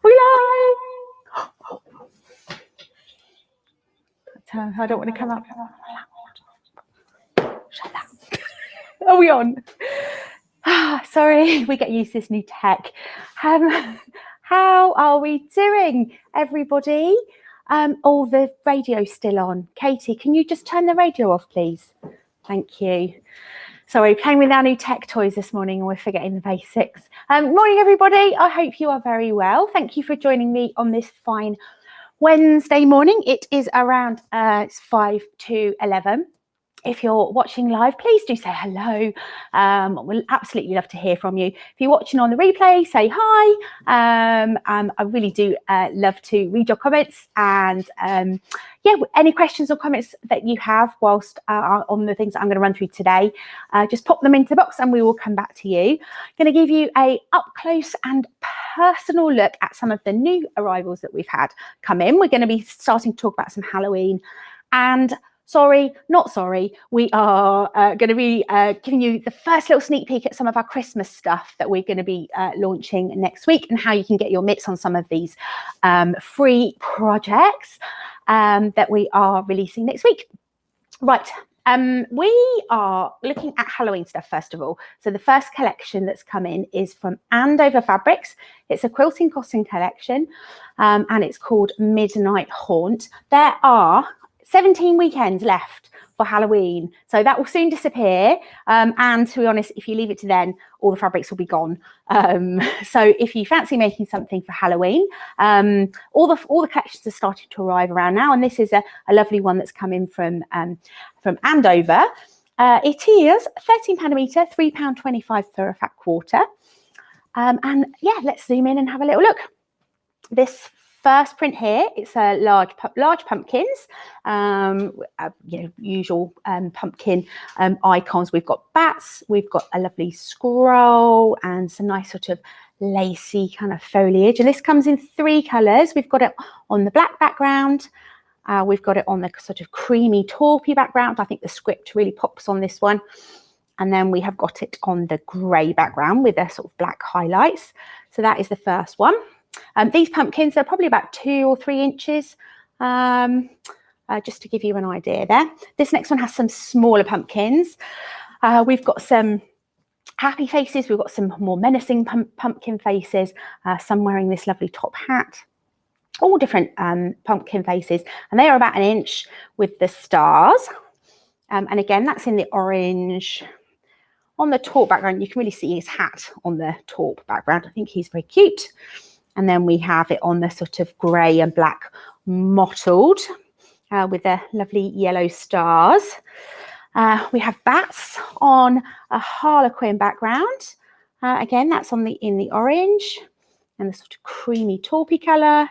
We live. I don't want to come up. Shut that. Are we on? Sorry, we get used to this new tech. How are we doing, everybody? Oh, the radio's still on. Katie, can you just turn the radio off, please? Thank you. Sorry, playing with our new tech toys this morning and we're forgetting the basics. Morning, everybody. I hope you are very well. Thank you for joining me on this fine Wednesday morning. It is around 5 to 11. If you're watching live, please do say hello. We'll absolutely love to hear from you. If you're watching on the replay, say hi. I really do love to read your comments and yeah, any questions or comments that you have whilst on the things that I'm going to run through today, just pop them into the box and we will come back to you. I'm going to give you a up close and personal look at some of the new arrivals that we've had come in. We're going to be starting to talk about some Halloween and sorry, not sorry. We are going to be giving you the first little sneak peek at some of our Christmas stuff that we're going to be launching next week and how you can get your mitts on some of these free projects that we are releasing next week. Right. We are looking at Halloween stuff first of all. So the first collection that's come in is from Andover Fabrics. It's a quilting cotton collection and it's called Midnight Haunt. There are 17 weekends left for Halloween, so that will soon disappear. And to be honest, if you leave it to then, all the fabrics will be gone. So if you fancy making something for Halloween, all the collections are starting to arrive around now, and this is a lovely one that's come in from Andover. It is £13 a metre, £3.25 for a fat quarter. And yeah, let's zoom in and have a little look. This first print here, it's a large pumpkins, usual pumpkin icons. We've got bats, we've got a lovely scroll and some nice sort of lacy kind of foliage. And this comes in 3 colours. We've got it on the black background. We've got it on the sort of creamy taupey background. I think the script really pops on this one. And then we have got it on the grey background with the sort of black highlights. So that is the first one. These pumpkins are probably about 2 or 3 inches, just to give you an idea there. This next one has some smaller pumpkins. We've got some happy faces. We've got some more menacing pumpkin faces, some wearing this lovely top hat. All different pumpkin faces. And they are about 1 inch with the stars. And again, that's in the orange. On the taupe background, you can really see his hat on the taupe background. I think he's very cute. And then we have it on the sort of grey and black mottled with the lovely yellow stars. We have bats on a harlequin background. Again, that's in the orange and the sort of creamy taupey colour.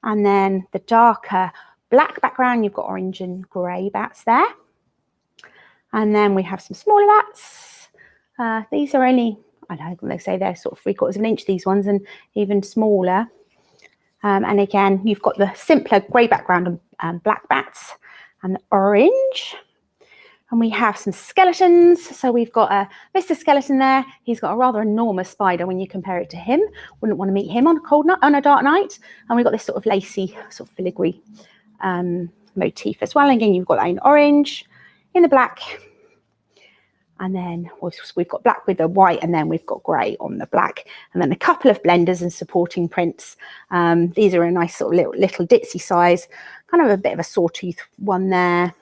And then the darker black background, you've got orange and grey bats there. And then we have some smaller bats. These are only, I know they say they're sort of 3/4 of an inch, these ones, and even smaller. And again, you've got the simpler grey background and black bats and the orange. And we have some skeletons. So we've got a Mr. Skeleton there. He's got a rather enormous spider when you compare it to him. Wouldn't want to meet him on a dark night. And we've got this sort of lacy, sort of filigree motif as well. And again, you've got that in orange, in the black. And then we've got black with the white, and then we've got grey on the black. And then a couple of blenders and supporting prints. These are a nice sort of little ditzy size, kind of a bit of a sawtooth one there.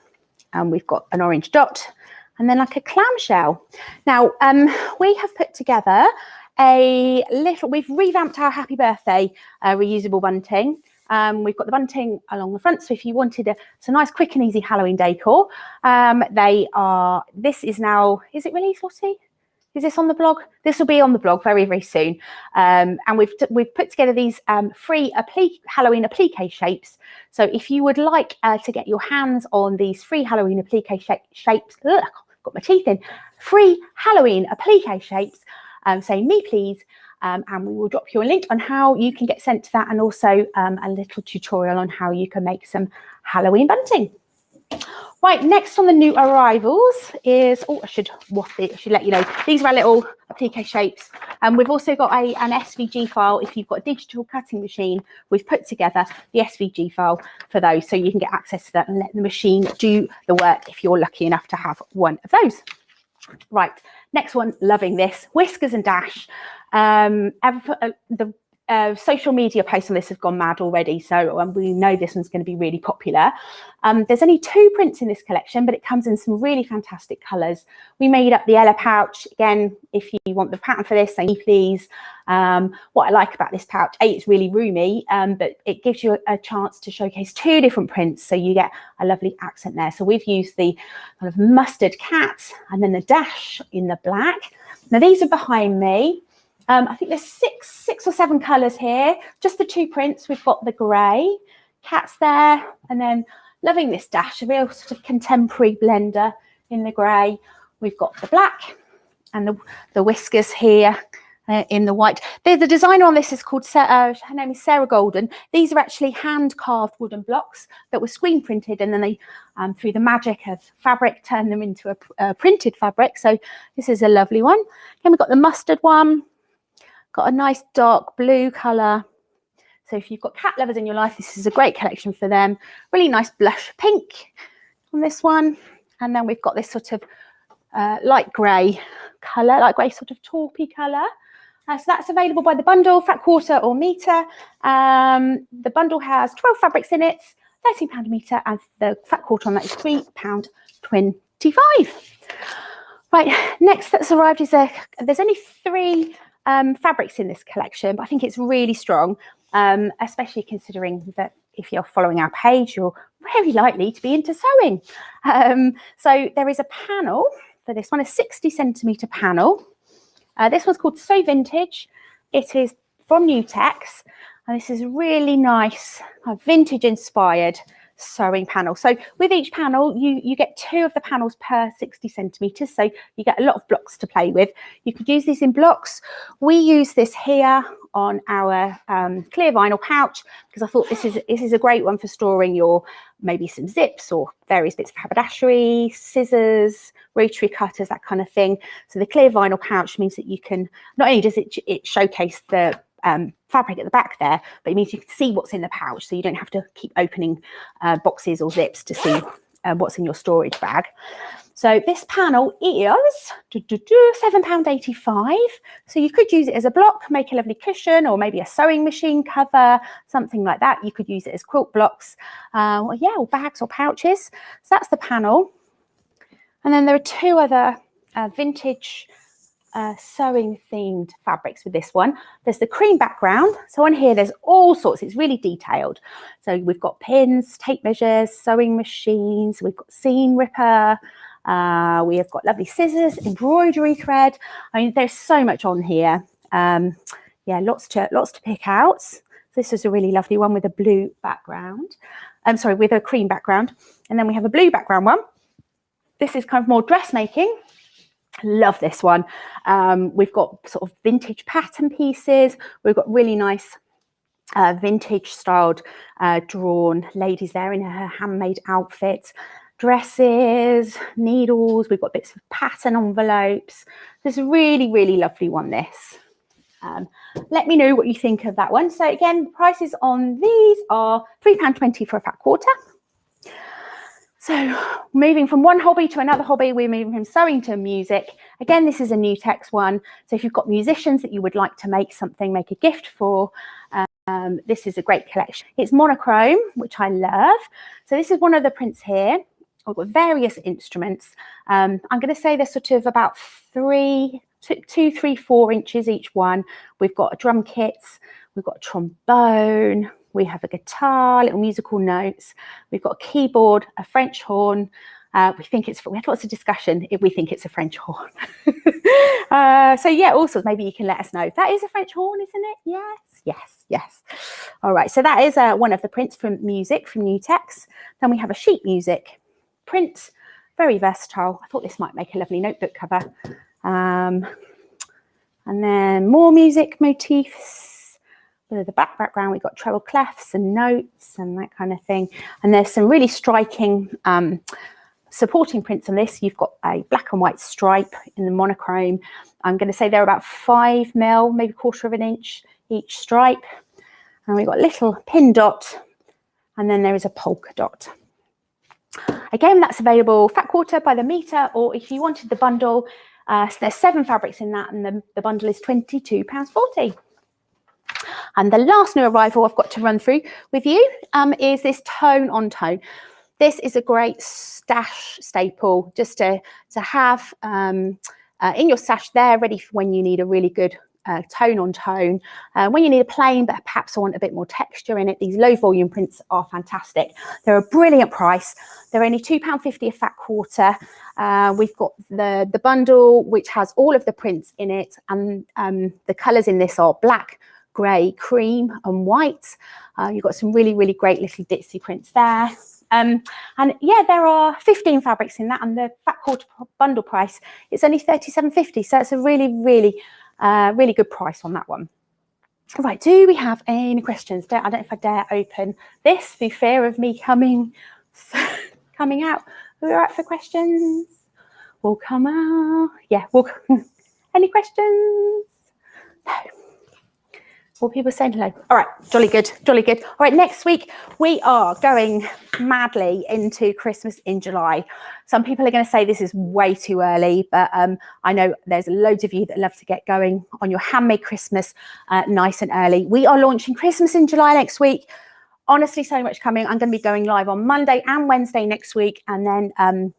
And we've got an orange dot and then like a clamshell. Now, we have put together we've revamped our Happy Birthday reusable bunting. We've got the bunting along the front, so if you wanted it's a nice quick and easy Halloween decor, this is now, is it released, Lottie? Is this on the blog? This will be on the blog very, very soon. And we've put together these free Halloween applique shapes. So if you would like to get your hands on these free Halloween applique shapes, got my teeth in, free Halloween applique shapes, say me please, and we will drop you a link on how you can get sent to that, and also a little tutorial on how you can make some Halloween bunting. Right, next on the new arrivals is, I should let you know, these are our little applique shapes. And we've also got an SVG file. If you've got a digital cutting machine, we've put together the SVG file for those, so you can get access to that and let the machine do the work if you're lucky enough to have one of those. Right, next one, loving this, Whiskers and Dash. The social media posts on this have gone mad already, so we know this one's going to be really popular. There's only 2 prints in this collection, but it comes in some really fantastic colours. We made up the Ella pouch. Again, if you want the pattern for this, say please. What I like about this pouch, it's really roomy, but it gives you a chance to showcase 2 different prints, so you get a lovely accent there. So we've used the kind of mustard cat and then the dash in the black. Now these are behind me. I think there's six or 7 colours here, just the 2 prints. We've got the grey, cats there, and then loving this dash, a real sort of contemporary blender in the grey. We've got the black and the whiskers here in the white. The designer on this is called, her name is Sarah Golden. These are actually hand-carved wooden blocks that were screen printed, and then they, through the magic of fabric, turned them into a printed fabric. So this is a lovely one. Then we've got the mustard one. Got a nice dark blue colour. So if you've got cat lovers in your life, this is a great collection for them. Really nice blush pink on this one. And then we've got this sort of light grey colour, light grey sort of taupey colour. So that's available by the bundle, fat quarter or metre. The bundle has 12 fabrics in it, £13 a metre, and the fat quarter on that is £3.25. Right, next that's arrived is there's only 3 fabrics in this collection, but I think it's really strong, especially considering that if you're following our page, you're very likely to be into sewing. So there is a panel for this one, a 60cm panel. This one's called So Vintage. It is from Nutex, and this is really nice, vintage inspired sewing panel. So with each panel, you get 2 of the panels per 60 centimetres, so you get a lot of blocks to play with. You could use these in blocks. We use this here on our clear vinyl pouch because I thought this is a great one for storing your maybe some zips or various bits of haberdashery, scissors, rotary cutters, that kind of thing. So the clear vinyl pouch means that you can, not only does it showcase the fabric at the back there, but it means you can see what's in the pouch, so you don't have to keep opening boxes or zips to see what's in your storage bag. So this panel is £7.85. So you could use it as a block, make a lovely cushion, or maybe a sewing machine cover, something like that. You could use it as quilt blocks, or bags or pouches. So that's the panel. And then there are 2 other vintage sewing themed fabrics with this one. There's the cream background. So on here there's all sorts, it's really detailed. So we've got pins, tape measures, sewing machines, we've got seam ripper, we have got lovely scissors, embroidery thread. I mean, there's so much on here. Lots to pick out. So this is a really lovely one with a blue background. With a cream background. And then we have a blue background one. This is kind of more dressmaking. Love this one. We've got sort of vintage pattern pieces. We've got really nice vintage styled drawn ladies there in her handmade outfits, dresses, needles. We've got bits of pattern envelopes. This is a really, really lovely one, this. Let me know what you think of that one. So again, the prices on these are £3.20 for a fat quarter. So moving from one hobby to another hobby, we're moving from sewing to music. Again, this is a Nutex one. So if you've got musicians that you would like to make a gift for, this is a great collection. It's monochrome, which I love. So this is one of the prints here. I've got various instruments. I'm going to say they're sort of about 2, 3, 4 inches each one. We've got a drum kit, we've got a trombone, we have a guitar, little musical notes. We've got a keyboard, a French horn. We had lots of discussion if we think it's a French horn. Also maybe you can let us know. That is a French horn, isn't it? Yes. All right, so that is one of the prints from music from Nutex. Then we have a sheet music print, very versatile. I thought this might make a lovely notebook cover. And then more music motifs. With the background, we've got treble clefs and notes and that kind of thing. And there's some really striking supporting prints on this. You've got a black and white stripe in the monochrome. I'm going to say they're about 5 mil, maybe 1/4 of an inch each stripe. And we've got a little pin dot, and then there is a polka dot. Again, that's available fat quarter by the metre, or if you wanted the bundle, so there's 7 fabrics in that, and the bundle is £22.40. And the last new arrival I've got to run through with you is this tone on tone. This is a great stash staple just to have in your stash there, ready for when you need a really good tone on tone. When you need a plain, but perhaps I want a bit more texture in it, these low volume prints are fantastic. They're a brilliant price. They're only £2.50 a fat quarter. We've got the bundle, which has all of the prints in it, and the colours in this are black, grey, cream and white. You've got some really, really great little ditzy prints there. And yeah, there are 15 fabrics in that, and the fat quarter bundle price is only £37.50. So it's a really, really, really good price on that one. Right, do we have any questions? I don't know if I dare open this for fear of me coming out. Are we all right for questions? We'll come out. Yeah, any questions? No. All people saying hello. All right, jolly good, jolly good. All right, next week we are going madly into Christmas in July. Some people are going to say this is way too early, but I know there's loads of you that love to get going on your handmade Christmas nice and early. We are launching Christmas in July next week. Honestly, so much coming. I'm going to be going live on Monday and Wednesday next week, and then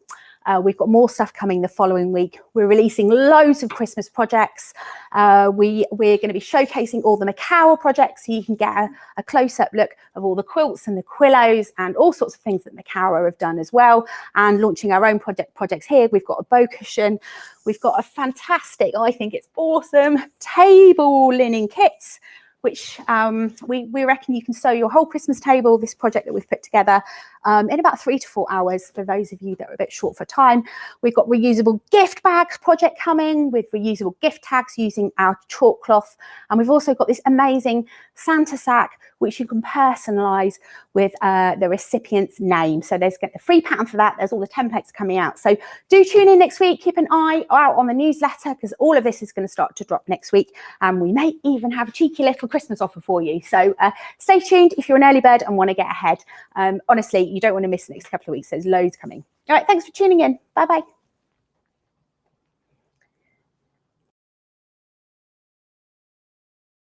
we've got more stuff coming the following week. We're releasing loads of Christmas projects. We're going to be showcasing all the Macao projects, so you can get a close-up look of all the quilts and the quillos and all sorts of things that Macao have done as well, and launching our own projects here. We've got a bow cushion. We've got a fantastic, I think it's awesome, table linen kits, which we reckon you can sew your whole Christmas table, this project that we've put together, in about 3 to 4 hours for those of you that are a bit short for time. We've got reusable gift bags project coming with reusable gift tags using our chalk cloth. And we've also got this amazing Santa sack, which you can personalise with the recipient's name. So there's a free pattern for that. There's all the templates coming out. So do tune in next week. Keep an eye out on the newsletter, because all of this is going to start to drop next week. And we may even have a cheeky little Christmas offer for you. So stay tuned if you're an early bird and want to get ahead. Honestly, you don't want to miss the next couple of weeks. There's loads coming. All right, thanks for tuning in. Bye-bye.